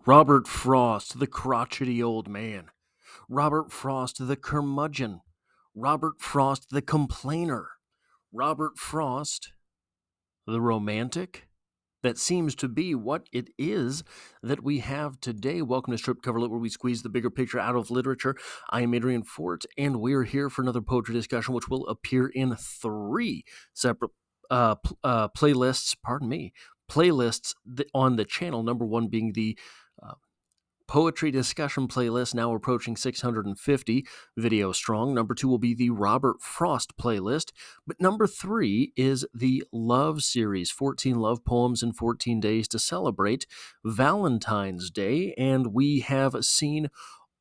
Robert Frost, the crotchety old man. Robert Frost, the curmudgeon. Robert Frost, the complainer. Robert Frost, the romantic. That seems to be what it is that we have today. Welcome to Strip Cover Lit, where we squeeze the bigger picture out of literature. I am Adrian Fort, and we're here for another poetry discussion, which will appear in three separate playlists. Playlists on the channel. Number one being the uh, poetry discussion playlist, now approaching 650 videos strong. Number two will be the Robert Frost playlist. But number three is the Love series, 14 love poems in 14 days to celebrate Valentine's Day. And we have seen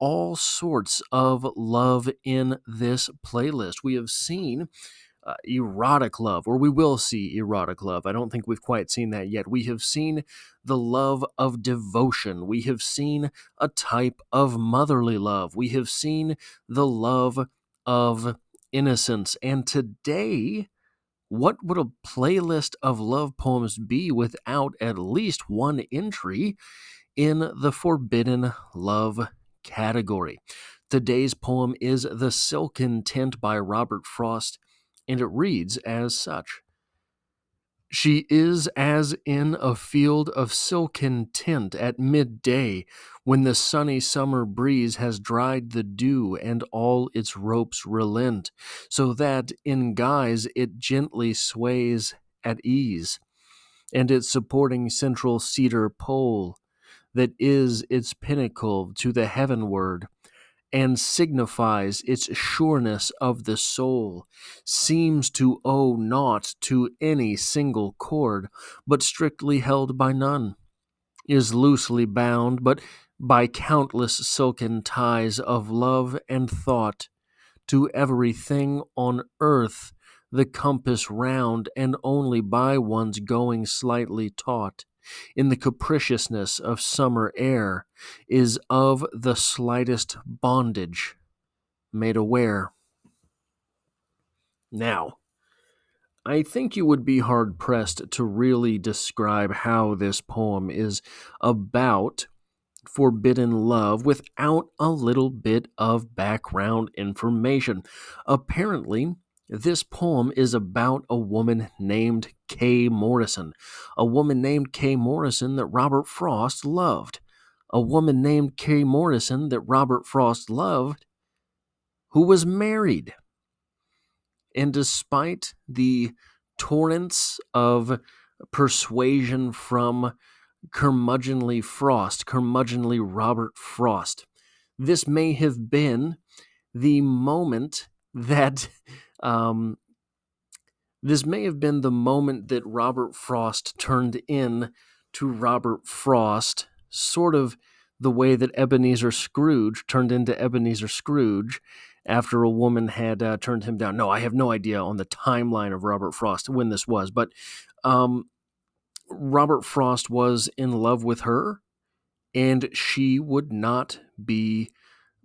all sorts of love in this playlist. We have seen erotic love, or we will see erotic love. I don't think we've quite seen that yet. We have seen the love of devotion. We have seen a type of motherly love. We have seen the love of innocence. And today, what would a playlist of love poems be without at least one entry in the forbidden love category? Today's poem is The Silken Tent by Robert Frost, and it reads as such. She is as in a field of silken tint at midday, when the sunny summer breeze has dried the dew and all its ropes relent, so that in guise it gently sways at ease, and its supporting central cedar pole, that is its pinnacle to the heavenward, and signifies its sureness of the soul, seems to owe naught to any single cord, but strictly held by none, is loosely bound, but by countless silken ties of love and thought, to everything on earth the compass round, and only by one's going slightly taught in the capriciousness of summer air, is of the slightest bondage made aware. Now, I think you would be hard pressed to really describe how this poem is about forbidden love without a little bit of background information. Apparently, this poem is about a woman named Kay Morrison, a woman named Kay Morrison that Robert Frost loved, a woman named Kay Morrison that Robert Frost loved, who was married. And despite the torrents of persuasion from curmudgeonly Robert Frost, this may have been the moment that Robert Frost turned in to Robert Frost, sort of the way that Ebenezer Scrooge turned into Ebenezer Scrooge after a woman had turned him down. No, I have no idea on the timeline of Robert Frost when this was, but Robert Frost was in love with her, and she would not be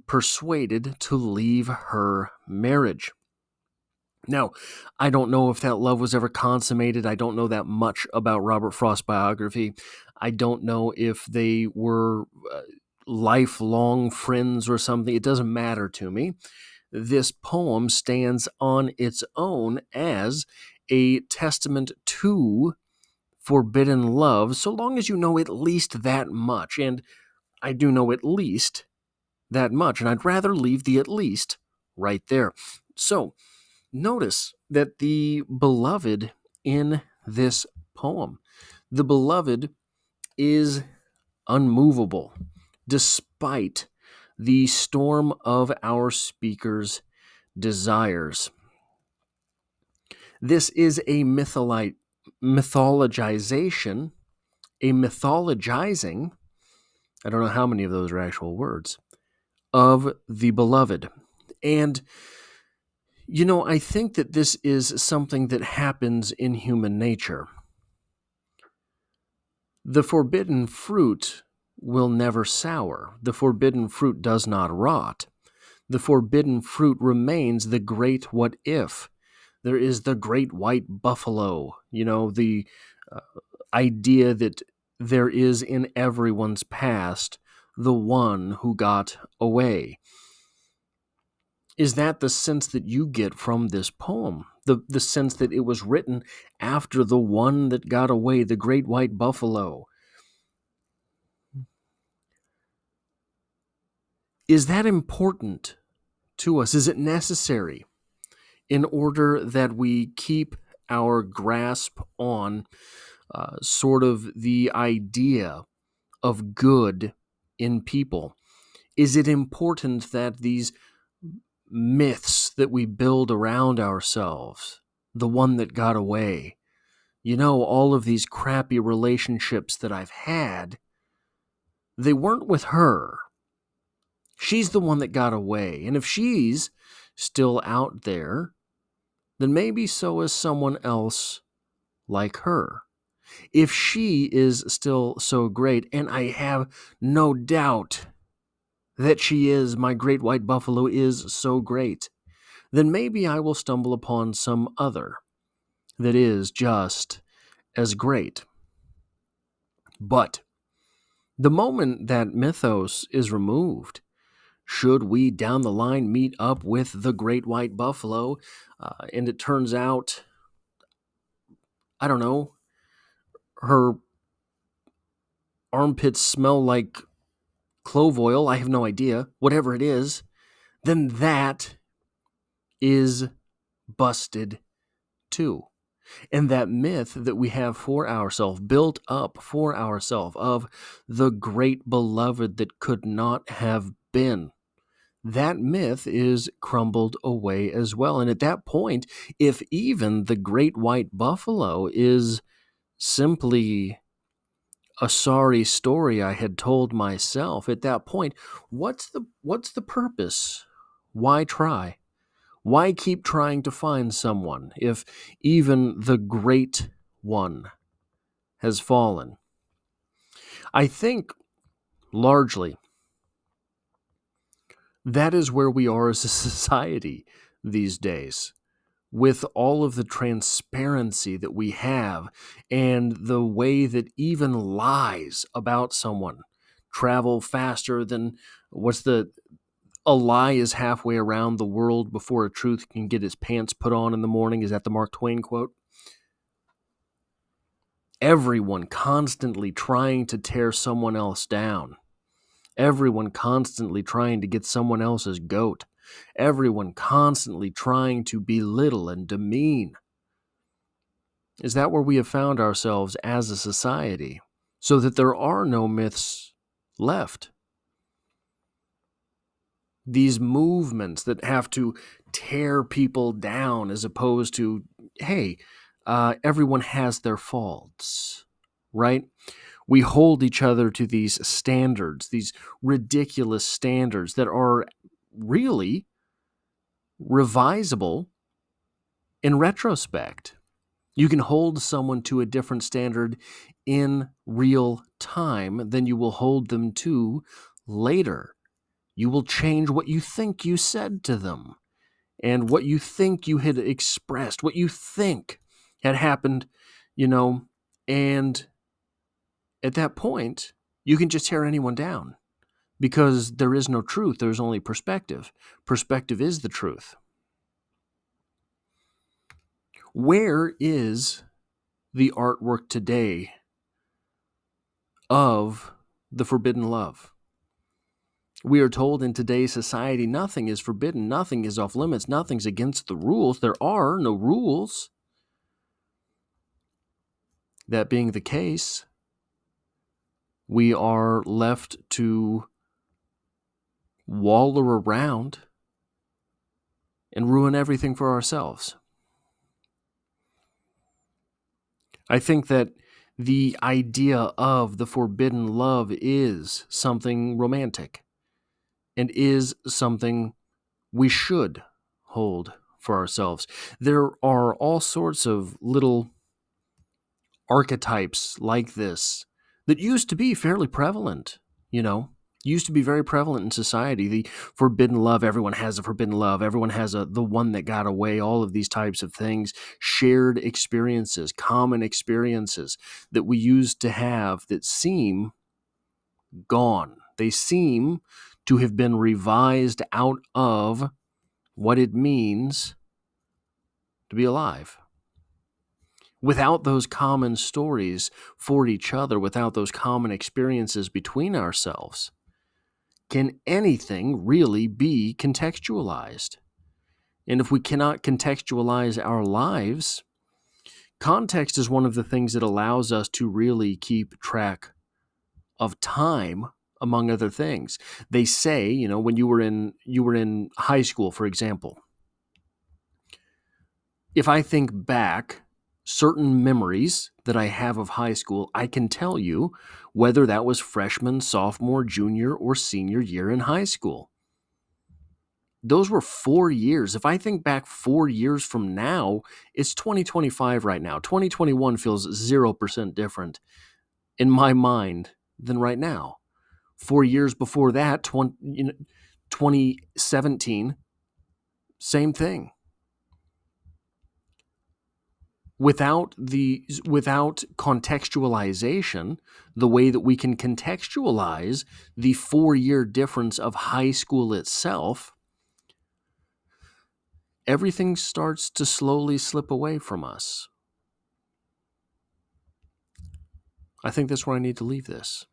persuaded to leave her marriage. Now, I don't know if that love was ever consummated. I don't know that much about Robert Frost's biography. I don't know if they were lifelong friends or something. It doesn't matter to me. This poem stands on its own as a testament to forbidden love, so long as you know at least that much. And I do know at least that much, and I'd rather leave the at least right there. So, notice that the beloved in this poem, the beloved is unmovable despite the storm of our speaker's desires. This is a mythologizing, I don't know how many of those are actual words, of the beloved. And I think that this is something that happens in human nature. The forbidden fruit will never sour. The forbidden fruit does not rot. The forbidden fruit remains the great what if. There is the great white buffalo, the idea that there is in everyone's past the one who got away. Is that the sense that you get from this poem? The sense that it was written after the one that got away, the great white buffalo? Is that important to us? Is it necessary in order that we keep our grasp on sort of the idea of good in people? Is it important that these myths that we build around ourselves, the one that got away, all of these crappy relationships that I've had, they weren't with her. She's the one that got away. And if she's still out there, then maybe so is someone else like her. If she is still so great, and I have no doubt that she is, my great white buffalo is so great, then maybe I will stumble upon some other that is just as great. But the moment that mythos is removed, should we down the line meet up with the great white buffalo, and it turns out, I don't know, her armpits smell like clove oil, I have no idea, whatever it is, then that is busted too. And that myth that we have for ourselves, built up for ourselves, of the great beloved that could not have been, that myth is crumbled away as well. And at that point, if even the great white buffalo is simply a sorry story I had told myself, at that point, what's the purpose? Why try? Why keep trying to find someone if even the great one has fallen? I think largely that is where we are as a society these days, with all of the transparency that we have and the way that even lies about someone travel faster than a lie is halfway around the world before a truth can get his pants put on in the morning. Is that the Mark Twain quote? Everyone constantly trying to tear someone else down. Everyone constantly trying to get someone else's goat. Everyone constantly trying to belittle and demean. Is that where we have found ourselves as a society? So that there are no myths left. These movements that have to tear people down as opposed to, hey, everyone has their faults, right? We hold each other to these standards, these ridiculous standards that are really revisable in retrospect. You can hold someone to a different standard in real time than you will hold them to later. You will change what you think you said to them and what you think you had expressed, what you think had happened, and at that point, you can just tear anyone down because there is no truth. There's only perspective. Perspective is the truth. Where is the artwork today of the forbidden love? We are told in today's society nothing is forbidden, nothing is off limits, nothing's against the rules. There are no rules. That being the case, we are left to waller around and ruin everything for ourselves. I think that the idea of the forbidden love is something romantic and is something we should hold for ourselves. There are all sorts of little archetypes like this that used to be fairly prevalent, Used to be very prevalent in society. The forbidden love, everyone has a forbidden love. Everyone has the one that got away, all of these types of things, shared experiences, common experiences that we used to have that seem gone. They seem to have been revised out of what it means to be alive. Without those common stories for each other, without those common experiences between ourselves, can anything really be contextualized? And if we cannot contextualize our lives, context is one of the things that allows us to really keep track of time, among other things. They say, when you were in high school, for example, if I think back certain memories that I have of high school, I can tell you whether that was freshman, sophomore, junior, or senior year in high school. Those were 4 years. If I think back 4 years from now, it's 2025 right now. 2021 feels 0% different in my mind than right now. 4 years before that, 2017, same thing. Without contextualization, the way that we can contextualize the 4-year difference of high school itself, everything starts to slowly slip away from us. I think that's where I need to leave this.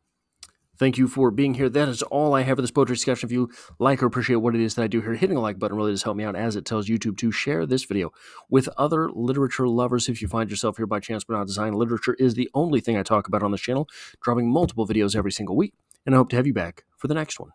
Thank you for being here. That is all I have for this poetry discussion. If you like or appreciate what it is that I do here, hitting the like button really does help me out, as it tells YouTube to share this video with other literature lovers. If you find yourself here by chance but not design, literature is the only thing I talk about on this channel, dropping multiple videos every single week, and I hope to have you back for the next one.